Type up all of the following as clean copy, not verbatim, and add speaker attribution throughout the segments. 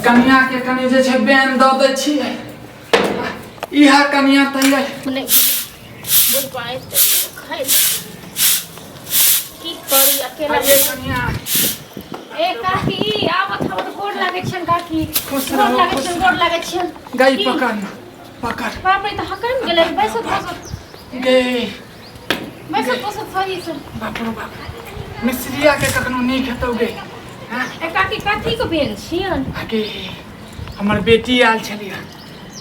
Speaker 1: कन्या के कने जे छै बैन द दै छियै इहा कन्या तैयार
Speaker 2: नहीं बुझ पाए खाई की करी अकेला
Speaker 1: अरे कन्या
Speaker 2: ए काकी आवत आवत गोड़ लागे छन काकी
Speaker 1: खुश
Speaker 2: गोड़
Speaker 1: रहो,
Speaker 2: लागे
Speaker 1: खुश
Speaker 2: छन
Speaker 1: रहो।
Speaker 2: गोड़ लागे छन
Speaker 1: गाय
Speaker 2: की?
Speaker 1: पकड़
Speaker 2: बाप रे त हकन गेले बैसत
Speaker 1: गे
Speaker 2: बैसत सही से
Speaker 1: बाप रे बाप मिस्रिया के कखनो नहीं खेतौ गे हां
Speaker 2: ए काकी काठी को बेन छियन
Speaker 1: आगे हमर बेटी आयल छलियै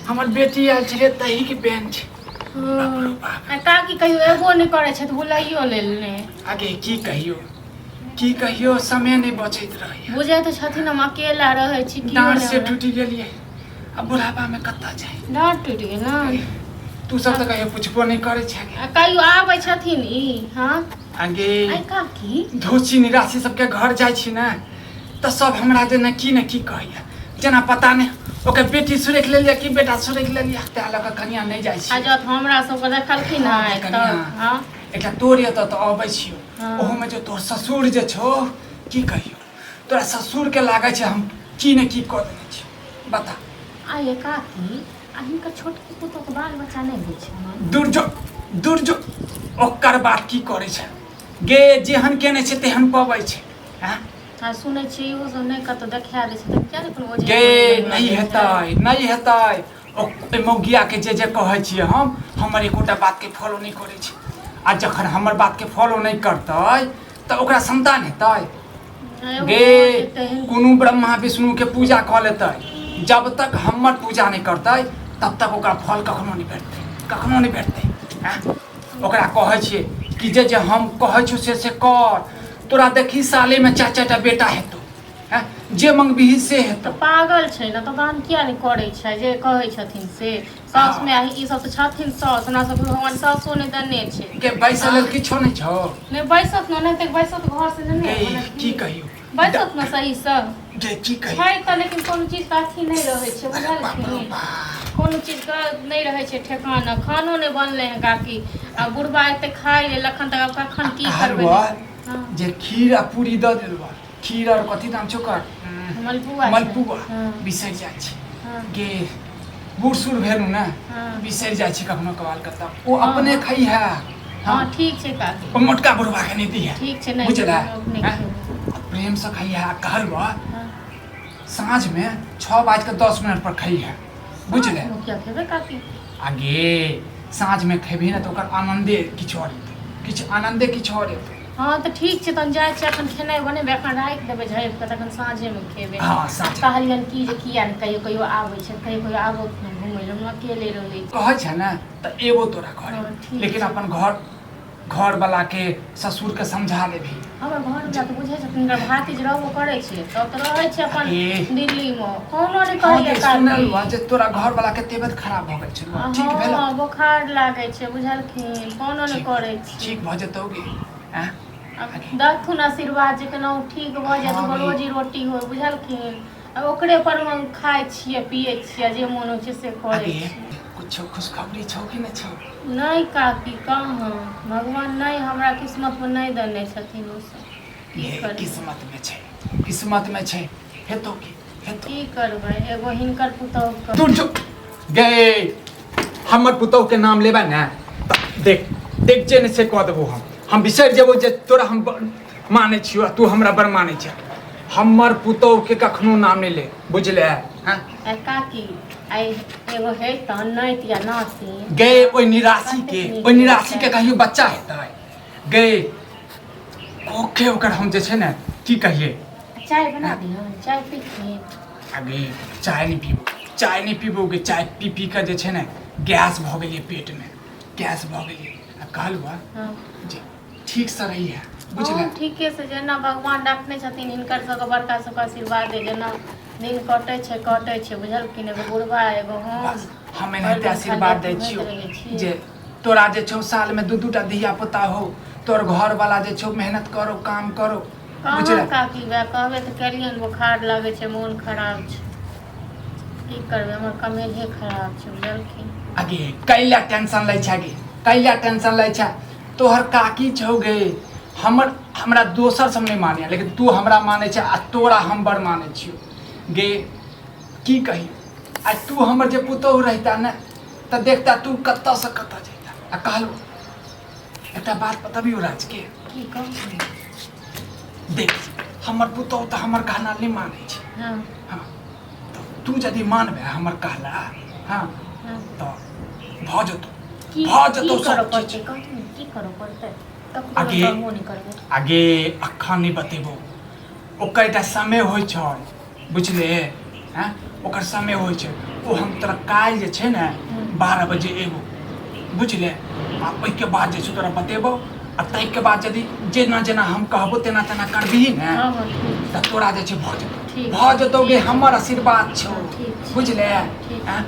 Speaker 1: हमर बेटी आयल छलै तही के बैन छै
Speaker 2: आ काकी कहियो एबो नहीं करे छै त बुलाइयो लेलने
Speaker 1: आगे की कहियो समय नहीं बचैत रहै
Speaker 2: बुझे त छथिन हम अकेला रहे छी की
Speaker 1: डांट से टूटी गेलियै अब बुढ़ापा में कत्ता जाए
Speaker 2: डांट टूट गेल ना
Speaker 1: तू सब त कहियो पुछबो नहीं करे छै
Speaker 2: कहियो आबै छथिन ई हां
Speaker 1: आगे
Speaker 2: आई काकी
Speaker 1: धोची निराशी सबके घर जाइ छी ना त सब हमरा जे न की कहैया जेना पता नहीं ओकर बेटी सुरेख लेलिया कि बेटा सुरेख लेलिया ता लक कन्या नहीं जाइ छी
Speaker 2: आ जत हमरा सब के देखलखिन है त हां
Speaker 1: एकटा तोरे त अबै छियो
Speaker 2: हाँ।
Speaker 1: ओहो में जो तोर ससुर जे छो की कहियो तोरा ससुर के लागे छै हम की न की क देने छी बता
Speaker 2: आये काकी अहीं का छोटकी पुतो के बाल बच्चा नहीं होइ छै
Speaker 1: दूर जो ओकर बात की करे छै गे जेहन केने छै तेहन पबै छै हां
Speaker 2: आ सुनै छी इहो सब नहीं कत देखा दे छै त क्या ने कोनो ओजे
Speaker 1: गे नहीं हेतै ओ मौगिया के जे कहै छियै हम हमर एकोटा बात के फॉलो नहीं करै छै आ जखन हमर बात के फॉलो नहीं करतै त ओकरा संतान हेतै गे कोनो ब्रह्मा विष्णु के पूजा क लेतै जब तक हमर पूजा नहीं करतै तब तक ओकरा फल कखनो नहीं भेटतै हां ओकरा कहै छियै कि जे हम कहै छु से कर तोरा देखी साले में चाचा बेटा हेतौ हां जे मंगबिही से हेतौ
Speaker 2: त पागल छै न त दान किया नहीं करे छै जे कहै छथिन से सास में ई सब त छथिन सास ना सब भगवान सासो ने दने छै
Speaker 1: के बैसल लेल किछो नहीं छौ
Speaker 2: नहीं बैसत न नहीं त बैसत घर से नहीं
Speaker 1: की कहियो
Speaker 2: बैसत न सही से
Speaker 1: जे की कहियो
Speaker 2: छै त लेकिन कोनो चीज का अथी नहीं रहे छै बुझल कोनो चीज का नहीं रहे छै ठेकाना खानो नहीं बनले है काकी आ बुढ़बा एते खाई ले लखन तक अब कखन की करबे
Speaker 1: हां जे खीर आ पूरी द देलबा खीर और कथि नाम छौ कर मलपुआ बिसर जाइ छै गे बूढ़ सूढ़ भेलु ना बिसर जाइ छै कखनो कवाल कत्ता ओ अपने खाई है
Speaker 2: हां ठीक छै काकी
Speaker 1: ओ मोटका बुढ़वा के नहीं दी है
Speaker 2: ठीक छै नहीं
Speaker 1: बुझला
Speaker 2: नहीं
Speaker 1: प्रेम से खाई है कहलवा साँझ में 6:10 पर खाई है बुझले
Speaker 2: क्या खेबे काकी
Speaker 1: आगे साँझ में खेबी ना तो ओकर आनंदे किछु और आनंदे किछु और
Speaker 2: हां त ठीक छै तन जाय छै अपन खेनाइ बनेबे एखन राख देबे झैप के तखन साँझे में खेबे
Speaker 1: हां साँझ
Speaker 2: कहलियन की जे किया ने कहियो आबै छै कहियो आबो घुमै ले हम अकेले रहै
Speaker 1: कहै छै ना त एगो तोरा घर
Speaker 2: ठीक
Speaker 1: लेकिन अपन घर वाला के ससुर के समझा देबी
Speaker 2: हमर घर वाला त बुझै छथिन कि भातीज रहबो करै छै तब त रहै छै अपन दिल्ली में कोनो ने कहैया
Speaker 1: सुनल बा जे तोरा घर वाला के तबियत खराब भ गेल छै ठीक भेल
Speaker 2: हां बुखार लागे छै बुझलखिन कोनो ने करै छै
Speaker 1: ठीक भ जेतौगे हैं
Speaker 2: दथुन आशीर्वाद जे केना ठीक भ जाय त रोजी रोटी हो बुझलखिन ओकरे पर हम खाय छियै पियै छियै जे मोन होइ छै से करै छियै
Speaker 1: कुछ खुशखबरी छौ कि नहीं छौ
Speaker 2: नहीं काकी कहाँ भगवान नहीं हमरा किस्मत में नहीं देने छथिन ओ सब
Speaker 1: किस्मत में छै हेतौ
Speaker 2: की करबै एगो हिनकर पुतौह के
Speaker 1: दूर जो गे हमर पुतौह के नाम लेबा ना देख जे ने से कह देबो हम बिसर जेबो जे तोरा हम माने छियो तू हमरा बड़ माने छ हमर पुतौह के कखनो नाम नहीं ले बुझले हां
Speaker 2: काकी आई एगो है त नैत या नाती
Speaker 1: गे ओइ निराशी के कहियो बच्चा हेतै गे ओके ओकर हम जे छै ने की कहिए
Speaker 2: चाय बना दियो चाय पीखी
Speaker 1: अभी चाय नहीं पीबो गे चाय पी के जे छै ने गैस भ गेलिए पेट में गैस भ गेलिए आ कहलवा जे ठीक से रही है बुझले
Speaker 2: ठीके से जेना भगवान रखने छथिन हिनकर सबके बड़का सबके आशीर्वाद है जेना दिन कटे छै बुझलखिन एगो बुढ़वा एगो
Speaker 1: हम एनाहिते आशीर्वाद दै छियो जे तोरा जे छौ साल में दू टा धिया पुता हो तोर घर वाला जे छौ मेहनत करो काम करो
Speaker 2: बुझले काकी बा कहबे त करियन बुखार लागे छै मोन खराब छै की करबे हमर कमेजे खराब छै बुझलखिन
Speaker 1: आगे कैला टेंशन लै छै तोहर काकी छौ गे हमरा दोसर सब नहीं माने लेकिन तू हमरा माने छै आ तोरा हम बड़ माने छियो गे की कही आ तू हमर जे पुतहु रहता न तऽ देखता तू कत्ता से कत्ता जैता आ कहलो एकटा बात बतबियो राज के
Speaker 2: की कहू
Speaker 1: देख हमर पुतहु तऽ हमर कहना नहीं मानै छै
Speaker 2: हाँ
Speaker 1: हाँ तऽ तू यदि मानबे हमर कहला हाँ
Speaker 2: हाँ
Speaker 1: तऽ भऽ जेतौ
Speaker 2: की
Speaker 1: भऽ जेतौ
Speaker 2: करऽ
Speaker 1: सब
Speaker 2: पड़तै
Speaker 1: चीज
Speaker 2: कहू की करऽ पड़तै तब
Speaker 1: आगे-
Speaker 2: करबो नहीं करबो
Speaker 1: आगे अखन नहीं बतेबो ओकर एकटा समय होइ छै बुझले हैं ओकर समय होइ छै ओ हम तोरा काल्हि जे छै ने 12 बजे एबो बुझले आ ओहिके बाद जे छै तोरा बतेबो आ ताहिके बाद यदि जेना जेना हम कहबो तेना तेना करबिही ने
Speaker 2: हाँ हाँ ठीक
Speaker 1: तऽ तोरा जे छै भऽ जेतौ
Speaker 2: ठीक।
Speaker 1: भऽ जेतौ गे हमर आशीर्वाद छौ
Speaker 2: ठीक छै।
Speaker 1: बुझले
Speaker 2: ठीक।
Speaker 1: हैं?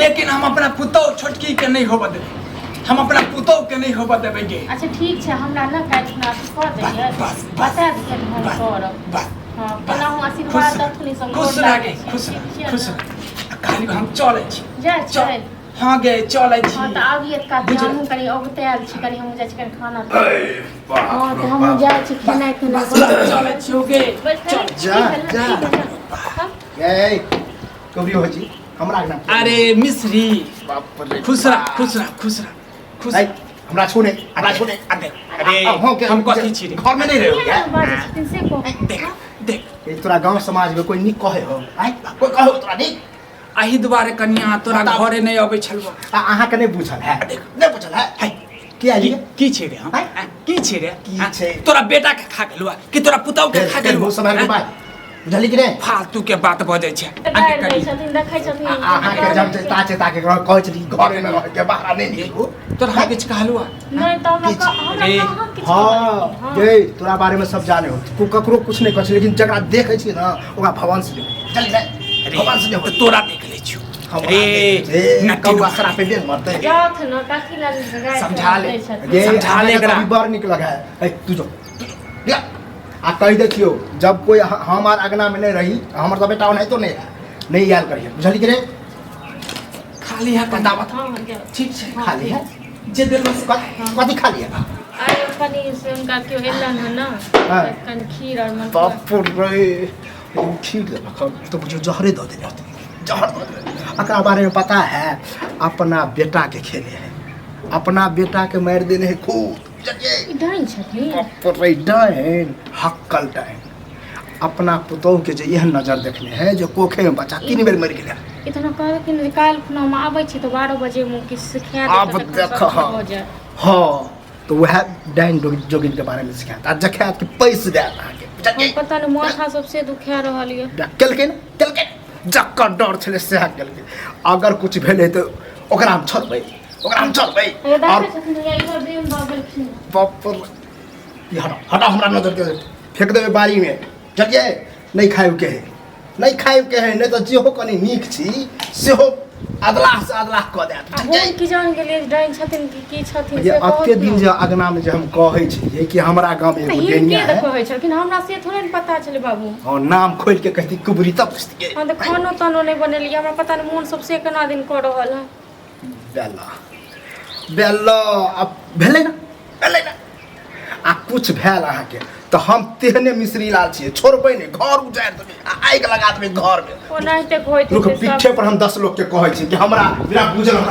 Speaker 1: लेकिन हम अपना पुतहु छोटकी के नहीं होबऽ देबै हम अपना पुतहु के नहीं होबऽ देबै गे
Speaker 2: अच्छा ठीक छै हमरा ना काल्हि खुना कऽ देलियै
Speaker 1: बस, बस,
Speaker 2: बता दियै हम
Speaker 1: बस,
Speaker 2: करब
Speaker 1: बस
Speaker 2: हाँ केना हम आशीर्वाद दथुनी सब
Speaker 1: खुश
Speaker 2: गोर
Speaker 1: रह
Speaker 2: लागै
Speaker 1: गे
Speaker 2: छी।
Speaker 1: खुश
Speaker 2: ठीक
Speaker 1: रह
Speaker 2: छियै
Speaker 1: खुश
Speaker 2: ने?
Speaker 1: रह काल्हि हम चलै छी
Speaker 2: जाइ छै
Speaker 1: हाँ गे चलै छी
Speaker 2: हाँ तऽ आबिए काफी
Speaker 1: बुझल।
Speaker 2: हमहूँ कनि अगतायल छी कनि हमहूँ जाइ छी कनि खाना
Speaker 3: बाप
Speaker 2: हाँ
Speaker 3: रे
Speaker 2: तऽ हमहूँ
Speaker 3: बाप।
Speaker 2: जाइ छी खेनाइ तेनाइ
Speaker 1: बस चलै छी गे
Speaker 3: ए कबरी हो जी हमरा के नाम
Speaker 1: अरे मिश्री
Speaker 3: बाप रे
Speaker 1: खुश रह खुश रह खुश रह खुश
Speaker 3: ए,
Speaker 1: रह
Speaker 3: हमरा छूने हमरा छूने
Speaker 1: अरे
Speaker 3: हम के
Speaker 1: हम कथी छी रे
Speaker 3: घर में नहीं रहो क्या
Speaker 1: देख देख
Speaker 3: ये तोरा गांव समाज में कोई निक कहे हो आय कोई कहो तोरा निक
Speaker 1: अही दुआरे कनिया तोरा
Speaker 3: बताब।
Speaker 1: घरे नहीं अबै छलबो
Speaker 3: अहाँ के नहीं बुझल है नहीं बुझल है
Speaker 1: है
Speaker 3: की आइए
Speaker 1: की छै रे हम
Speaker 3: हैं?
Speaker 1: की छै रे
Speaker 3: की
Speaker 1: हैं?
Speaker 3: छै?
Speaker 1: तोरा बेटा के खा गेलुआ कि तोरा पुतहु के खा
Speaker 3: फिर
Speaker 1: गेलुआ
Speaker 3: वो समय के
Speaker 1: हैं?
Speaker 3: बाद बुझली कि नहीं
Speaker 1: फालतू के बात बजै छै आगे करी
Speaker 2: देखै छथिन
Speaker 3: अहाँ के जब चेता चेता के कहै छी घर में रह के बाहर नहीं निकलू
Speaker 1: तोरा किछु कहलुआ
Speaker 2: नहीं तो हमरा
Speaker 3: किछ-
Speaker 2: हमरा
Speaker 1: रे,
Speaker 2: कहाँ किछु
Speaker 3: हाँ
Speaker 2: कहलियै,
Speaker 3: ये तोरा बारे में सब जाने हो तू ककरो कुछ नहीं कर लेकिन जकरा देखे छी ना ओकरा भवन से ले चली जाए भवन से ले
Speaker 1: तो तोरा देख ले छियो रे
Speaker 3: नकौआ
Speaker 1: नकौआ
Speaker 3: सरा पे बेल मरते
Speaker 2: जात न काकी लाल गाय
Speaker 1: समझा ले।
Speaker 3: ये
Speaker 1: समझा ले एकरा।
Speaker 3: अभी बड़ निक लगा है ए तू जो या आ कह देखियो जब कोई हमार अगना में नहीं रही हमर तो बेटा नहीं तो नहीं याद करिए बुझली कि नहीं
Speaker 1: खाली है
Speaker 3: बता बता
Speaker 2: हाँ हाँ जाओ।
Speaker 1: ठीक छै
Speaker 3: खाली है
Speaker 1: जे दिल में
Speaker 3: कथी खा लिया
Speaker 2: आइ कनि से उनका केओ एलन है ना
Speaker 3: हाँ।
Speaker 2: कनि खीर और मन
Speaker 3: बाप रे खीर दे तो मुझे जहरे दे दे जहर दे दे एकरा बारे में पता है अपना बेटा के खेले है अपना बेटा के मार देने है खूब
Speaker 2: डाइन छथिन
Speaker 3: बाप रे डाइन हक्कल डाइन अपना पुतोह के जे यह नजर देखने है जो कोखे में बच्चा 3 बेर मर गया
Speaker 2: इतना कहल कि काल्हि खुना हम आबै छी तऽ 12 बजे मुँह किछु सिखा
Speaker 3: आब देख
Speaker 2: हो जाए
Speaker 3: हाँ तो वह डाइन जोगिन के बारे में सिखात आ जखात के पैसे दे आके
Speaker 2: हम पता नहीं माथा सबसे दुखा रहल ये
Speaker 3: केलकै जक्कर डर छलै से केलकै अगर कुछ भेलै तो ओकरा हम छोड़बै और
Speaker 2: देखै छथिन या इधर बेम बाबलखिन
Speaker 3: बाप रे ये हटा हमरा नजर के फेंक देबै बारी में चलिए नहीं खाइब के है नहीं तो जेहो कनी नीक छी सेहो अदलाह से अदलाह कऽ देत
Speaker 2: हम की जान गेलिए डाइन छथिन की छथिन
Speaker 3: ये
Speaker 2: से
Speaker 3: अते दिन जे अगना में जे हम कहै छियै कि हमरा गांव में एगो डेनिया
Speaker 2: के
Speaker 3: है
Speaker 2: कहै छथिन हमरा से थोड़े ने पता छलै बाबू
Speaker 3: और नाम खोल के कहती कुबरी तब पुछतियै
Speaker 2: हम तऽ खानो तानो नहीं बनेलिए हमरा पता नहीं मोन सबसे केना दिन कऽ रहल है
Speaker 3: बेल्ला अब भेलै ना आ कुछ भेल अहाँके तो हम तेहने मिश्री लाल छियै छोड़बै ने घर उजाड़ देबै आ आगि लगा देबै घर में
Speaker 2: ओनाहिते होइत
Speaker 3: लोक पीठे पर हम 10 लोग के कहै छी कि हमरा बिना बुझल हमरा